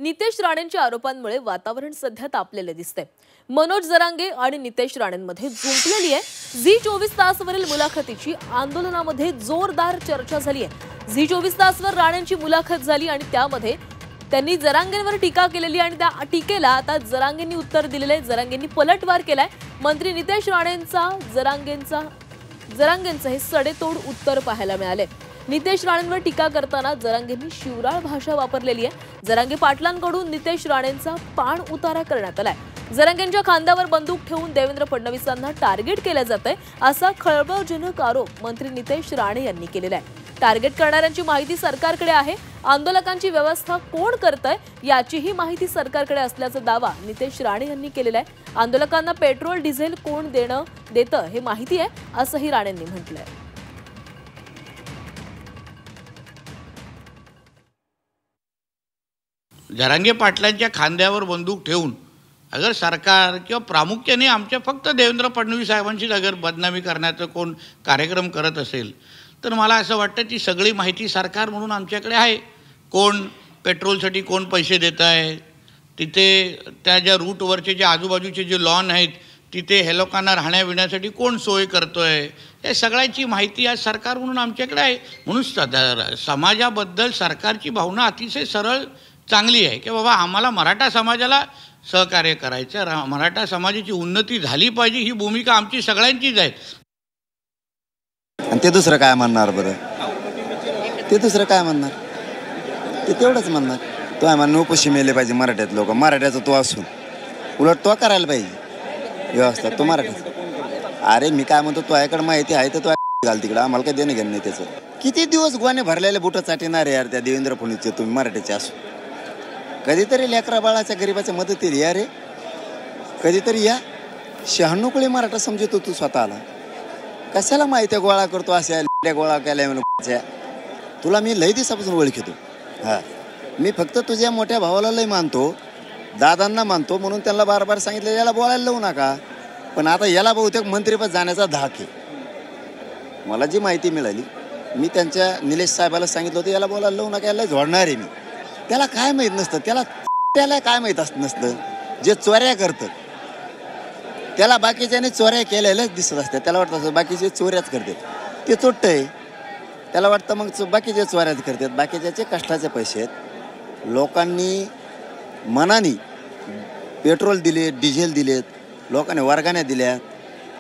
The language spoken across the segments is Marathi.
नितेश राणेंच्या आरोपांमुळे वातावरण सध्या तापलेले दिसते। मनोज जरांगे आणि नितेश राणेंमध्ये जुंपलेली आहे। झी 24 तासवरील मुलाखतीची आंदोलनामध्ये जोरदार चर्चा झाली आहे। झी 24 तासवर राणेंची मुलाखत झाली आणि त्यामध्ये त्यांनी जरांगेंवर टीका केलेली आणि त्या टीकेला आता जरांगेंनी उत्तर दिलेले। जरांगेंनी पलटवार केलाय। मंत्री नितेश राणेंचा जरांगेंचं हे सडेतोड उत्तर पाहायला मिळाले। नितेश राणेंवर टीका करताना जरांगेंनी शिवराळ भाषा वापरलेली आहे। जरांगे पाटलांकडून नितेश राणेंचा पाण उतारा करण्यात आलाय। जरांगेंच्या खांद्यावर बंदूक ठेवून देवेंद्र फडणवीसांना टार्गेट केले जाते असा खळबळजनक आरोप मंत्री नितेश राणे यांनी केलेला आहे। टार्गेट करणाऱ्यांची माहिती सरकारकडे आहे। आंदोलकांची व्यवस्था कोण करतंय याचीही माहिती सरकारकडे असल्याचा दावा नितेश राणे यांनी केलेला आहे। आंदोलकांना पेट्रोल डिझेल कोण देतं हे माहिती आहे असंही राणेंनी म्हटलंय। जरांगे पाटलांच्या खांद्यावर बंदूक ठेवून अगर सरकार किंवा प्रामुख्याने आमच्या फक्त देवेंद्र फडणवीस साहेबांची अगर बदनामी करण्याचा कोण कार्यक्रम करत असेल तर मला असं वाटतं ती सगळी माहिती सरकार म्हणून आमच्याकडे आहे। कोण पेट्रोलसाठी कोण पैसे देत आहे, तिथे त्या ज्या रूटवरचे जे आजूबाजूचे जे लॉन आहेत तिथे हे लोकांना राहण्याबिण्यासाठी कोण सोय करतोय, या सगळ्याची माहिती आज सरकार म्हणून आमच्याकडे आहे। म्हणून समाजाबद्दल सरकारची भावना अतिशय सरळ चांगली आहे की बाबा आम्हाला मराठा समाजाला सहकार्य करायचं, मराठा समाजाची उन्नती झाली पाहिजे ही भूमिका आमची सगळ्यांचीच आहे। आणि ते दुसरं काय म्हणणार बरं? ते दुसरं काय म्हणणार? ते तेवढंच म्हणणार तो आम्हाला नोपोशी मेले पाहिजे मराठ्यात लोक, मराठ्याचं तो असून उलट तो करायला पाहिजे व्यवस्था तो मराठ्याचा। अरे मी काय म्हणतो तो याकडे माहिती आहे तर तो घाल तिकडं, आम्हाला काय देणं घेणं नाही त्याचं। किती दिवस गोवाने भरलेले बुटं चाटणार यार त्या देवेंद्र फडणवीसचे तुम्ही मराठ्याचे असून। कधीतरी लेकरा बाळाच्या गरीबाच्या मदतीला या रे, कधीतरी या। 96 कुळी मराठा समजतो तू स्वतःला, कशाला माहिती गोळा करतो अशा गोळा केल्या म्हणून तुला मी लई दिवसापासून ओळखतो। हां मी फक्त तुझ्या मोठ्या भावाला लई मानतो, दादांना मानतो म्हणून त्यांना बार बार सांगितलं याला बोलायला लावू नका। पण आता याला बहुतेक मंत्रिपद जाण्याचा धाक आहे। मला जी माहिती मिळाली मी त्यांच्या निलेश साहेबाला सांगितलं होतं याला बोलायला लावू नका, याला जोडणार आहे मी। त्याला काय माहीत नसतं, त्याला काय माहीत नसतं जे चोऱ्या करतं त्याला बाकीच्याने चोऱ्या केलेल्याच दिसत असतात। त्याला वाटतं असं बाकीचे चोऱ्याच करतात, ते चोट्ट आहे। त्याला वाटतं मग बाकीचे चोऱ्याच करतात, बाकीच्याचे कष्टाचे पैसे आहेत। लोकांनी मनाने पेट्रोल दिले, डिझेल दिलेत, लोकांनी वर्गाने दिल्या।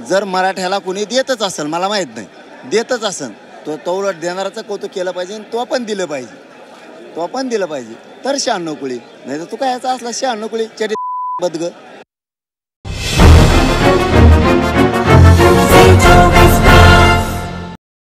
जर मराठ्याला कोणी देतच असेल, मला माहीत नाही देतच असेल तो उलट देणाराचं कौतुक केलं पाहिजे आणि तो पण दिलं पाहिजे, तो पण दिलं पाहिजे। तर 96 कुळी नाही तर तू काय याचा असला 96 कुळी चटी बदग